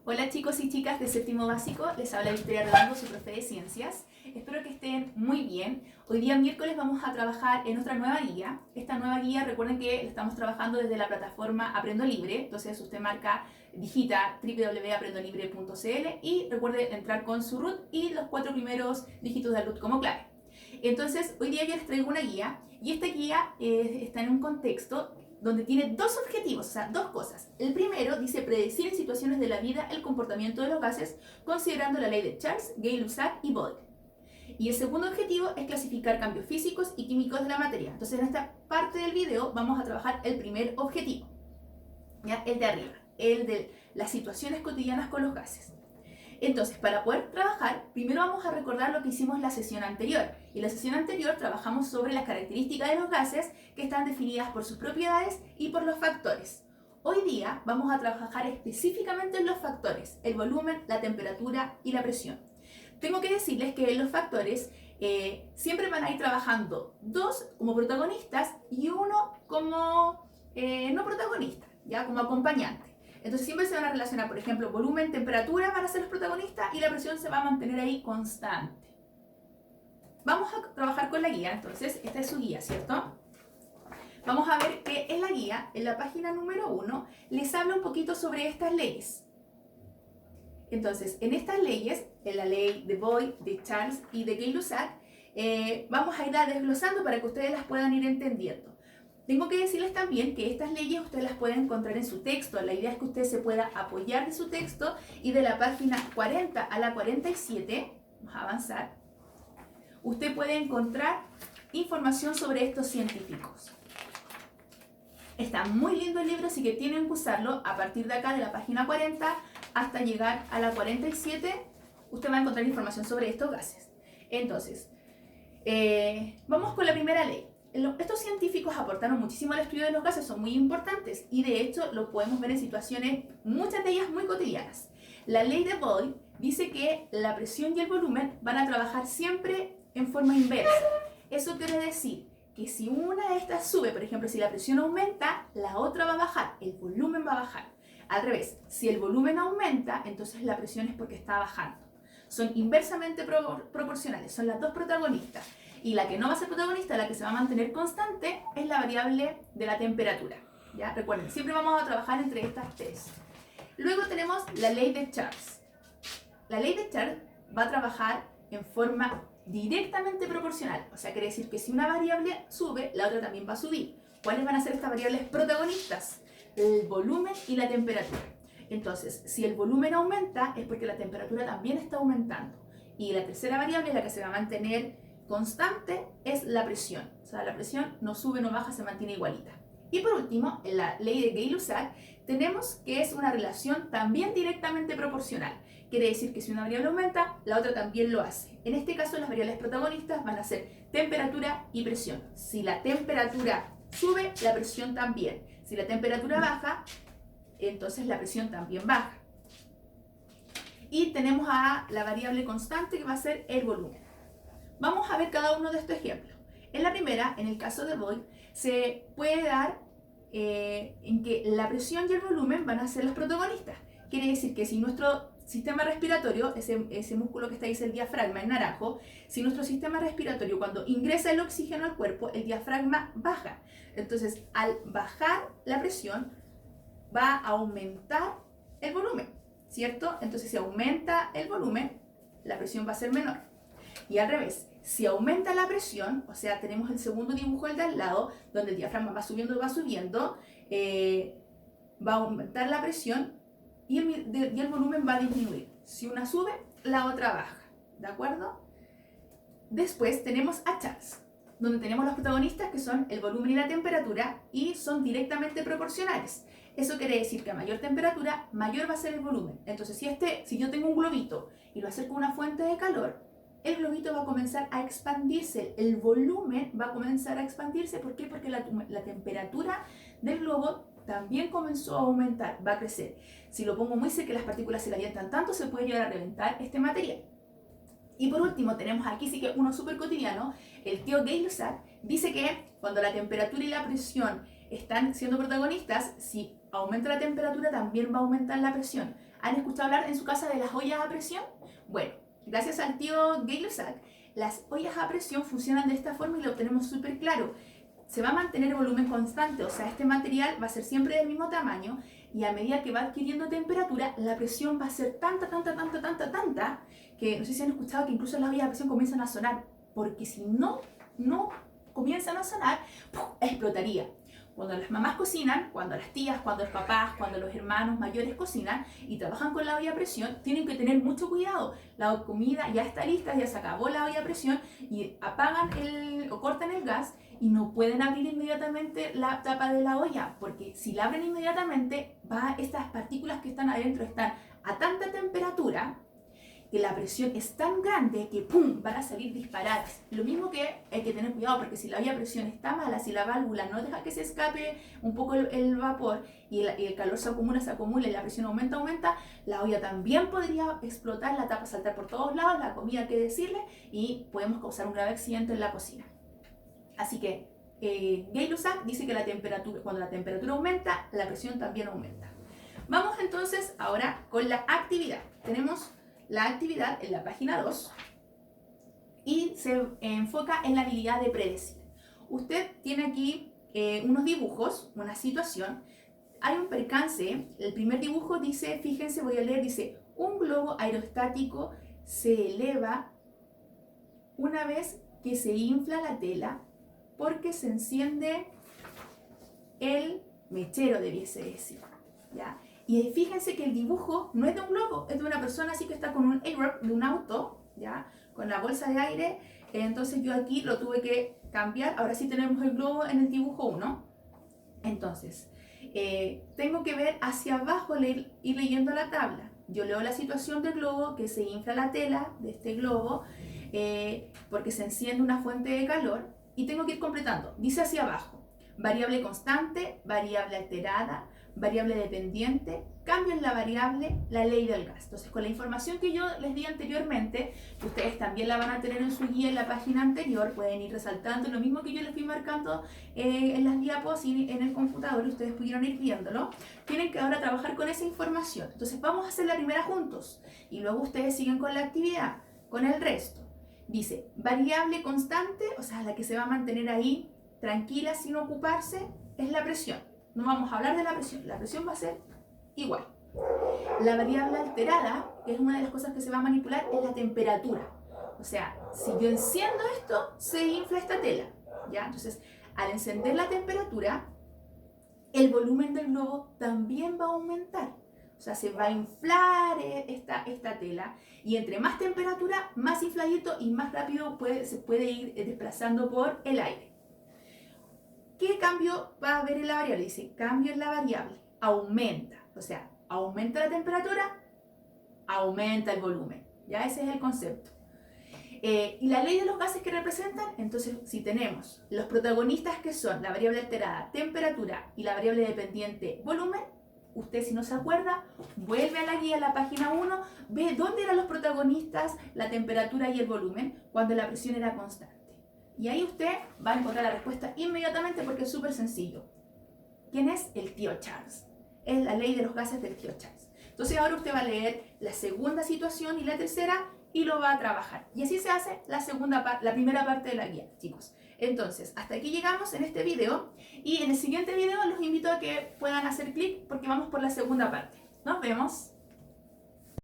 Hola chicos y chicas de séptimo básico, les habla Victoria Redondo, su profe de ciencias. Espero que estén muy bien. Hoy día miércoles vamos a trabajar en nuestra nueva guía. Esta nueva guía, recuerden que la estamos trabajando desde la plataforma Aprendo Libre. Entonces usted digita www.aprendolibre.cl y recuerde entrar con su root y los 4 primeros dígitos del root como clave. Entonces hoy día yo les traigo una guía y esta guía está en un contexto donde tiene dos objetivos, o sea, dos cosas. El primero dice predecir en situaciones de la vida el comportamiento de los gases considerando la ley de Charles, Gay-Lussac y Boyle. Y el segundo objetivo es clasificar cambios físicos y químicos de la materia. Entonces en esta parte del video vamos a trabajar el primer objetivo, ¿ya? El de arriba, el de las situaciones cotidianas con los gases. Entonces, para poder trabajar, primero vamos a recordar lo que hicimos en la sesión anterior. Y en la sesión anterior trabajamos sobre las características de los gases que están definidas por sus propiedades y por los factores. Hoy día vamos a trabajar específicamente en los factores, el volumen, la temperatura y la presión. Tengo que decirles que los factores siempre van a ir trabajando dos como protagonistas y uno como no protagonista, ya como acompañante. Entonces siempre se van a relacionar, por ejemplo, volumen, temperatura van a ser los protagonistas y la presión se va a mantener ahí constante. Vamos a trabajar con la guía, entonces esta es su guía, ¿cierto? Vamos a ver que en la guía, en la página número 1, les habla un poquito sobre estas leyes. Entonces, en estas leyes, en la ley de Boyle, de Charles y de Gay-Lussac, vamos a ir desglosando para que ustedes las puedan ir entendiendo. Tengo que decirles también que estas leyes ustedes las pueden encontrar en su texto. La idea es que usted se pueda apoyar de su texto y de la página 40 a la 47, vamos a avanzar, usted puede encontrar información sobre estos científicos. Está muy lindo el libro, así que tienen que usarlo a partir de acá, de la página 40 hasta llegar a la 47. Usted va a encontrar información sobre estos gases. Entonces, vamos con la primera ley. Estos científicos aportaron muchísimo al estudio de los gases, son muy importantes y de hecho lo podemos ver en situaciones, muchas de ellas muy cotidianas. La ley de Boyle dice que la presión y el volumen van a trabajar siempre en forma inversa. Eso quiere decir que si una de estas sube, por ejemplo, si la presión aumenta, la otra va a bajar, el volumen va a bajar. Al revés, si el volumen aumenta, entonces la presión es porque está bajando. Son inversamente proporcionales, son las dos protagonistas. Y la que no va a ser protagonista, la que se va a mantener constante, es la variable de la temperatura. ¿Ya? Recuerden, siempre vamos a trabajar entre estas tres. Luego tenemos la ley de Charles. La ley de Charles va a trabajar en forma directamente proporcional. O sea, quiere decir que si una variable sube, la otra también va a subir. ¿Cuáles van a ser estas variables protagonistas? El volumen y la temperatura. Entonces, si el volumen aumenta, es porque la temperatura también está aumentando. Y la tercera variable, la que se va a mantener constante, es la presión. O sea, la presión no sube, no baja, se mantiene igualita. Y por último, en la ley de Gay-Lussac, tenemos que es una relación también directamente proporcional. Quiere decir que si una variable aumenta, la otra también lo hace. En este caso, las variables protagonistas van a ser temperatura y presión. Si la temperatura sube, la presión también. Si la temperatura baja, entonces la presión también baja. Y tenemos a la variable constante que va a ser el volumen. Vamos a ver cada uno de estos ejemplos. En la primera, en el caso de Boyle, se puede dar en que la presión y el volumen van a ser los protagonistas. Quiere decir que si nuestro sistema respiratorio, ese músculo que está ahí es el diafragma en naranjo, si nuestro sistema respiratorio cuando ingresa el oxígeno al cuerpo, el diafragma baja. Entonces, al bajar la presión, va a aumentar el volumen, ¿cierto? Entonces, si aumenta el volumen, la presión va a ser menor. Y al revés, si aumenta la presión, o sea, tenemos el segundo dibujo, el de al lado, donde el diafragma va subiendo, va a aumentar la presión y el volumen va a disminuir. Si una sube, la otra baja, ¿de acuerdo? Después tenemos a Charles, donde tenemos los protagonistas que son el volumen y la temperatura y son directamente proporcionales. Eso quiere decir que a mayor temperatura, mayor va a ser el volumen. Entonces, si yo tengo un globito y lo acerco a una fuente de calor, el globito va a comenzar a expandirse, el volumen va a comenzar a expandirse. ¿Por qué? Porque la temperatura del globo también comenzó a aumentar, va a crecer. Si lo pongo muy cerca y las partículas se calientan tanto, se puede llegar a reventar este material. Y por último, tenemos aquí sí que uno súper cotidiano, el tío Gay-Lussac dice que cuando la temperatura y la presión están siendo protagonistas, si aumenta la temperatura también va a aumentar la presión. ¿Han escuchado hablar en su casa de las ollas a presión? Bueno, gracias al tío Gay-Lussac, las ollas a presión funcionan de esta forma y lo tenemos súper claro. Se va a mantener el volumen constante, o sea, este material va a ser siempre del mismo tamaño y a medida que va adquiriendo temperatura, la presión va a ser tanta, que no sé si han escuchado que incluso las ollas a presión comienzan a sonar, porque si no comienzan a sonar, ¡pum!, explotaría. Cuando las mamás cocinan, cuando las tías, cuando los papás, cuando los hermanos mayores cocinan y trabajan con la olla a presión, tienen que tener mucho cuidado. La comida ya está lista, ya se acabó la olla a presión y apagan o cortan el gas y no pueden abrir inmediatamente la tapa de la olla, porque si la abren inmediatamente, estas partículas que están adentro están a tanta temperatura que la presión es tan grande que ¡pum!, van a salir disparadas. Lo mismo que hay que tener cuidado, porque si la olla a presión está mala, si la válvula no deja que se escape un poco el vapor y el calor se acumula y la presión aumenta, la olla también podría explotar, la tapa saltar por todos lados, la comida que decirle, y podemos causar un grave accidente en la cocina. Así que Gay-Lussac dice que cuando la temperatura aumenta, la presión también aumenta. Vamos entonces ahora con la actividad. Tenemos la actividad en la página 2 y se enfoca en la habilidad de predecir. Usted tiene aquí unos dibujos, una situación. Hay un percance. El primer dibujo dice, fíjense, voy a leer, dice: un globo aerostático se eleva una vez que se infla la tela porque se enciende el mechero, debiese decir, ¿ya? Y fíjense que el dibujo no es de un globo, es de una persona así que está con un airwrap de un auto, ¿ya? Con la bolsa de aire. Entonces yo aquí lo tuve que cambiar. Ahora sí tenemos el globo en el dibujo 1. Entonces, tengo que ver hacia abajo, ir leyendo la tabla. Yo leo la situación del globo, que se infla la tela de este globo porque se enciende una fuente de calor, y tengo que ir completando. Dice hacia abajo: variable constante, variable alterada, variable dependiente, cambio en la variable, la ley del gas. Entonces, con la información que yo les di anteriormente, que ustedes también la van a tener en su guía en la página anterior, pueden ir resaltando lo mismo que yo les fui marcando en las diapos y en el computador, y ustedes pudieron ir viéndolo. Tienen que ahora trabajar con esa información. Entonces, vamos a hacer la primera juntos y luego ustedes siguen con la actividad, con el resto. Dice, variable constante, o sea, la que se va a mantener ahí tranquila sin ocuparse, es la presión. No vamos a hablar de la presión va a ser igual. La variable alterada, que es una de las cosas que se va a manipular, es la temperatura. O sea, si yo enciendo esto, se infla esta tela, ¿ya? Entonces, al encender la temperatura, el volumen del globo también va a aumentar. O sea, se va a inflar esta tela, y entre más temperatura, más infladito y más rápido se puede ir desplazando por el aire. ¿Qué cambio va a haber en la variable? Dice, cambio en la variable, aumenta. O sea, aumenta la temperatura, aumenta el volumen. Ya ese es el concepto. Y la ley de los gases que representan, entonces si tenemos los protagonistas que son la variable alterada, temperatura, y la variable dependiente, volumen, usted, si no se acuerda, vuelve a la guía, a la página 1, ve dónde eran los protagonistas, la temperatura y el volumen, cuando la presión era constante. Y ahí usted va a encontrar la respuesta inmediatamente, porque es súper sencillo. ¿Quién es? El tío Charles. Es la ley de los gases del tío Charles. Entonces ahora usted va a leer la segunda situación y la tercera y lo va a trabajar. Y así se hace la primera parte de la guía, chicos. Entonces, hasta aquí llegamos en este video, y en el siguiente video los invito a que puedan hacer clic porque vamos por la segunda parte. Nos vemos.